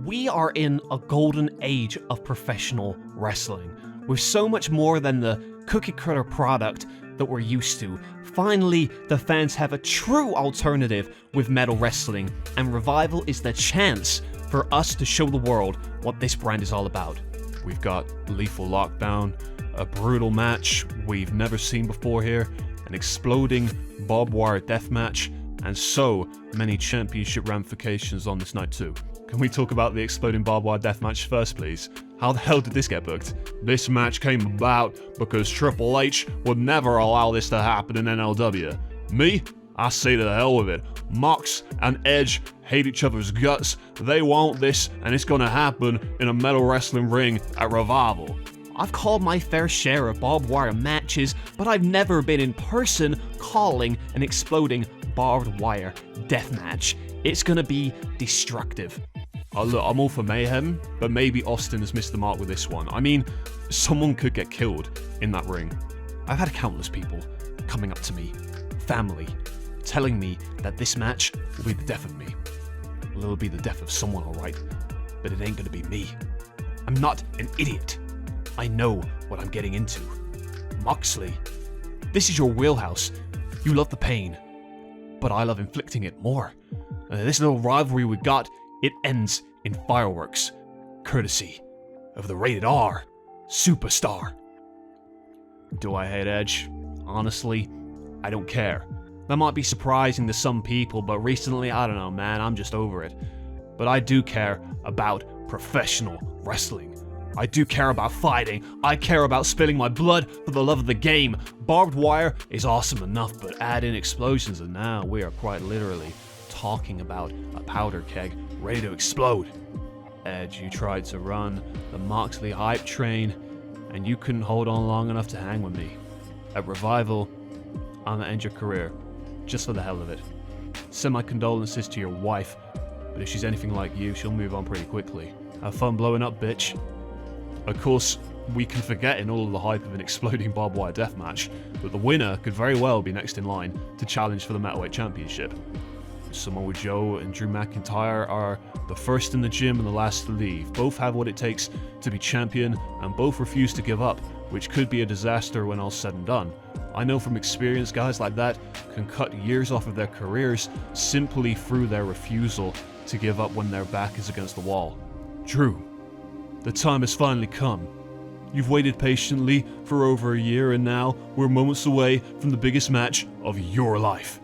We are in a golden age of professional wrestling, with so much more than the cookie-cutter product that we're used to. Finally, the fans have a true alternative with metal wrestling, and Revival is the chance for us to show the world what this brand is all about. We've got Lethal Lockdown, a brutal match we've never seen before here, an exploding barbed wire deathmatch, and so many championship ramifications on this night too. Can we talk about the exploding barbed wire deathmatch first, please? How the hell did this get booked? This match came about because Triple H would never allow this to happen in NLW. Me? I say to the hell with it. Mox and Edge hate each other's guts. They want this, and it's gonna happen in a metal wrestling ring at Revival. I've called my fair share of barbed wire matches, but I've never been in person calling an exploding barbed wire deathmatch. It's gonna be destructive. Look, I'm all for mayhem, but maybe Austin has missed the mark with this one. I mean, someone could get killed in that ring. I've had countless people coming up to me, family, telling me that this match will be the death of me. Well, it'll be the death of someone, alright, but it ain't gonna be me. I'm not an idiot. I know what I'm getting into. Moxley, this is your wheelhouse. You love the pain, but I love inflicting it more. This little rivalry we got, it ends in fireworks, courtesy of the Rated R Superstar. Do I hate Edge? Honestly, I don't care. That might be surprising to some people, but recently, I don't know, man, I'm just over it. But I do care about professional wrestling. I do care about fighting. I care about spilling my blood for the love of the game. Barbed wire is awesome enough, but add in explosions and now we are quite literally talking about a powder keg ready to explode. Edge, you tried to run the Moxley hype train, and you couldn't hold on long enough to hang with me. At Revival, I'm gonna end your career, just for the hell of it. Send my condolences to your wife, but if she's anything like you, she'll move on pretty quickly. Have fun blowing up, bitch. Of course, we can forget in all of the hype of an exploding barbed wire deathmatch that the winner could very well be next in line to challenge for the Metalweight Championship. Samoa Joe and Drew McIntyre are the first in the gym and the last to leave. Both have what it takes to be champion, and both refuse to give up, which could be a disaster when all's said and done. I know from experience guys like that can cut years off of their careers simply through their refusal to give up when their back is against the wall. Drew, the time has finally come. You've waited patiently for over a year, and now we're moments away from the biggest match of your life.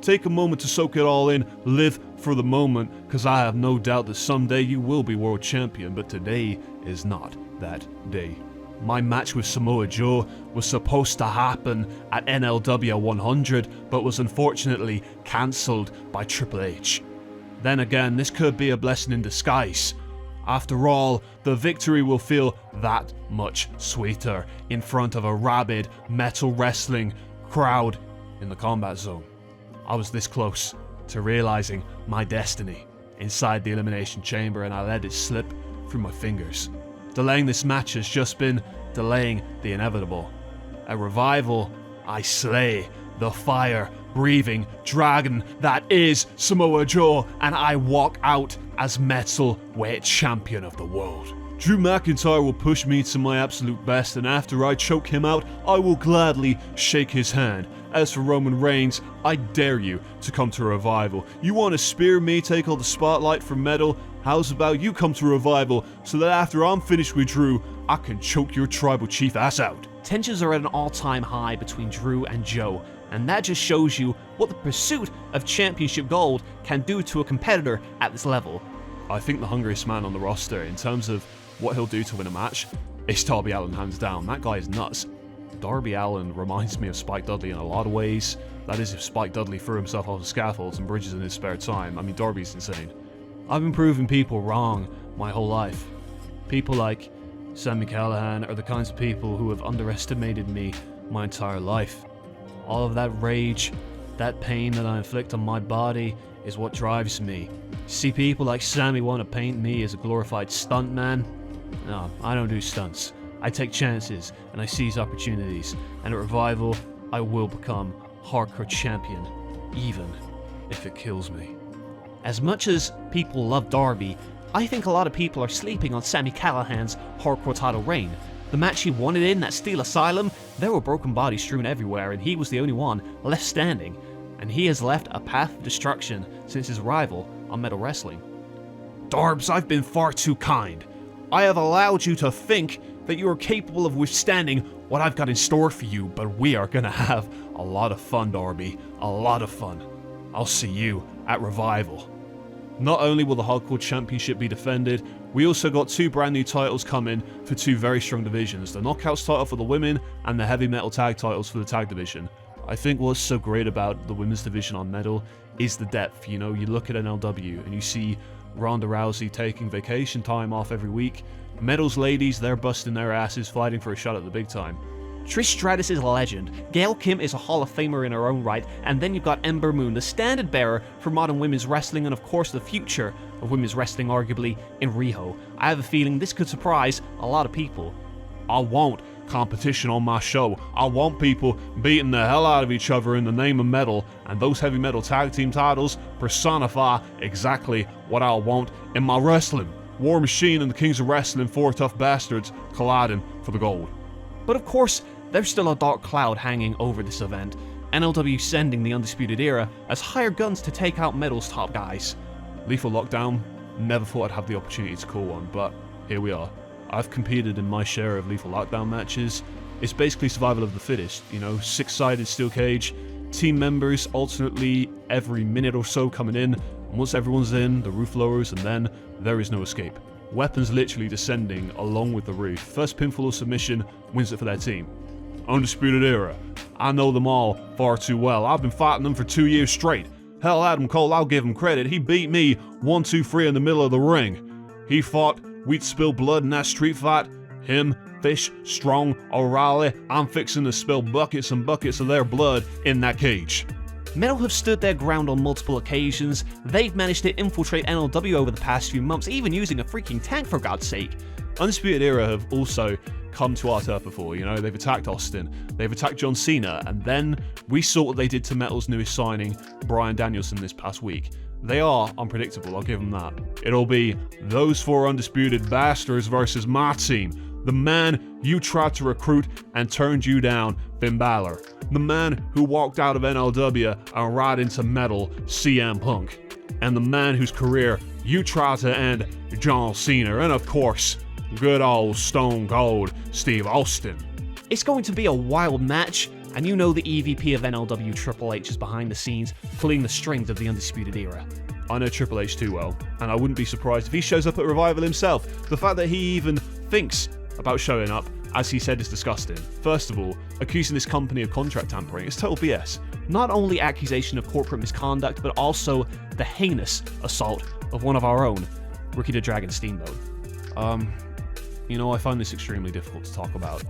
Take a moment to soak it all in, live for the moment, cause I have no doubt that someday you will be world champion, but today is not that day. My match with Samoa Joe was supposed to happen at NLW 100, but was unfortunately cancelled by Triple H. Then again, this could be a blessing in disguise. After all, the victory will feel that much sweeter in front of a rabid metal wrestling crowd in the combat zone. I was this close to realizing my destiny inside the Elimination Chamber, and I let it slip through my fingers. Delaying this match has just been delaying the inevitable. At Revival, I slay the fire-breathing dragon that is Samoa Joe, and I walk out as Metalweight Champion of the world. Drew McIntyre will push me to my absolute best, and after I choke him out, I will gladly shake his hand. As for Roman Reigns, I dare you to come to Revival. You want to spear me, take all the spotlight from Metal? How's about you come to Revival so that after I'm finished with Drew, I can choke your tribal chief ass out? Tensions are at an all-time high between Drew and Joe, and that just shows you what the pursuit of championship gold can do to a competitor at this level. I think the hungriest man on the roster in terms of what he'll do to win a match is Darby Allin, hands down. That guy is nuts. Darby Allin reminds me of Spike Dudley in a lot of ways. That is, if Spike Dudley threw himself off the scaffolds and bridges in his spare time. I mean, Darby's insane. I've been proving people wrong my whole life. People like Sami Callihan are the kinds of people who have underestimated me my entire life. All of that rage, that pain that I inflict on my body is what drives me. See people like Sami want to paint me as a glorified stuntman? No, I don't do stunts. I take chances and I seize opportunities, and at Revival, I will become hardcore champion, even if it kills me. As much as people love Darby, I think a lot of people are sleeping on Sami Callihan's hardcore title reign. The match he won it in, that Steel Asylum, there were broken bodies strewn everywhere and he was the only one left standing. And he has left a path of destruction since his arrival on Metal Wrestling. Darbs, I've been far too kind. I have allowed you to think that you are capable of withstanding what I've got in store for you, but we are gonna have a lot of fun, Darby. A lot of fun. I'll see you at Revival. Not only will the Hardcore Championship be defended, we also got 2 brand new titles coming for 2 very strong divisions. The Knockouts title for the women and the Heavy Metal Tag titles for the tag division. I think what's so great about the women's division on Metal is the depth. You know, you look at NLW and you see Ronda Rousey taking vacation time off every week. Metal's ladies, they're busting their asses fighting for a shot at the big time. Trish Stratus is a legend, Gail Kim is a Hall of Famer in her own right, and then you've got Ember Moon, the standard bearer for modern women's wrestling and of course the future of women's wrestling arguably in Riho. I have a feeling this could surprise a lot of people. I want competition on my show. I want people beating the hell out of each other in the name of metal, and those heavy metal tag team titles personify exactly what I want in my wrestling. War Machine and the Kings of Wrestling, 4 tough bastards colliding for the gold. But of course, there's still a dark cloud hanging over this event. NLW sending the Undisputed Era as hired guns to take out Metal's top guys. Lethal Lockdown, never thought I'd have the opportunity to call one, but here we are. I've competed in my share of Lethal Lockdown matches. It's basically survival of the fittest, you know, 6-sided steel cage, team members alternately every minute or so coming in, and once everyone's in, the roof lowers and then there is no escape. Weapons literally descending along with the roof. First pinfall or submission wins it for their team. Undisputed Era. I know them all far too well. I've been fighting them for 2 years straight. Hell, Adam Cole, I'll give him credit. He beat me 1, 2, 3 in the middle of the ring. He fought, we'd spill blood in that street fight. Him, Fish, Strong, O'Reilly. I'm fixing to spill buckets and buckets of their blood in that cage. Metal have stood their ground on multiple occasions. They've managed to infiltrate NLW over the past few months, even using a freaking tank for God's sake. Undisputed Era have also come to our turf before, you know, they've attacked Austin, they've attacked John Cena, and then we saw what they did to Metal's newest signing, Bryan Danielson, this past week. They are unpredictable, I'll give them that. It'll be those 4 undisputed bastards versus my team. The man you tried to recruit and turned you down, Finn Balor. The man who walked out of NLW and right into Metal, CM Punk. And the man whose career you tried to end, John Cena. And of course, good old Stone Cold Steve Austin. It's going to be a wild match, and you know the EVP of NLW, Triple H, is behind the scenes, pulling the strings of the Undisputed Era. I know Triple H too well, and I wouldn't be surprised if he shows up at Revival himself. The fact that he even thinks about showing up, as he said, is disgusting. First of all, accusing this company of contract tampering is total BS. Not only accusation of corporate misconduct, but also the heinous assault of one of our own, Ricky the Dragon Steamboat. You know, I find this extremely difficult to talk about.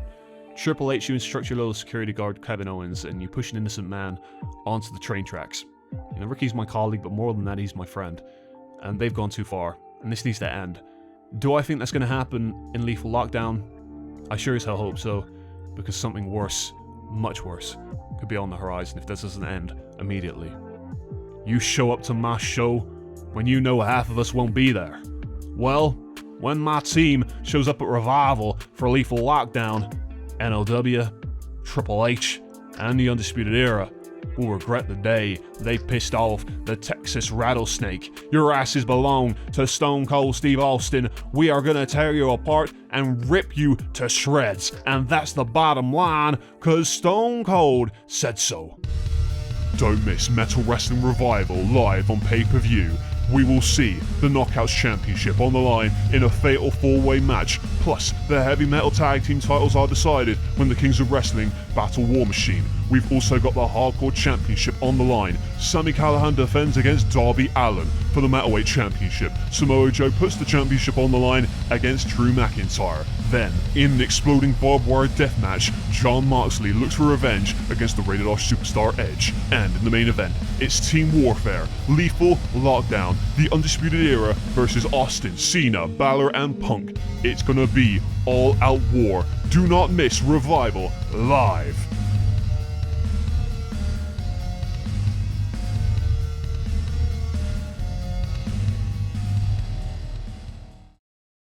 Triple H, you instruct your little security guard Kevin Owens and you push an innocent man onto the train tracks. You know, Ricky's my colleague, but more than that, he's my friend. And they've gone too far, and this needs to end. Do I think that's going to happen in Lethal Lockdown? I sure as hell hope so, because something worse, much worse, could be on the horizon if this doesn't end immediately. You show up to my show when you know half of us won't be there. Well, when my team shows up at Revival for Lethal Lockdown, NLW, Triple H, and the Undisputed Era will regret the day they pissed off the Texas Rattlesnake. Your asses belong to Stone Cold Steve Austin. We are gonna tear you apart and rip you to shreds. And that's the bottom line, cause Stone Cold said so. Don't miss Metal Wrestling Revival live on pay-per-view. We will see the Knockouts Championship on the line in a fatal 4-way match, plus the Heavy Metal Tag Team titles are decided when the Kings of Wrestling battle War Machine. We've also got the Hardcore Championship on the line. Sami Callihan defends against Darby Allin for the Metalweight Championship. Samoa Joe puts the championship on the line against Drew McIntyre. Then, in an exploding barbed wire deathmatch, John Moxley looks for revenge against the Rated R superstar Edge. And in the main event, it's Team Warfare, Lethal Lockdown, the Undisputed Era versus Austin, Cena, Balor, and Punk. It's gonna be all-out war. Do not miss Revival live.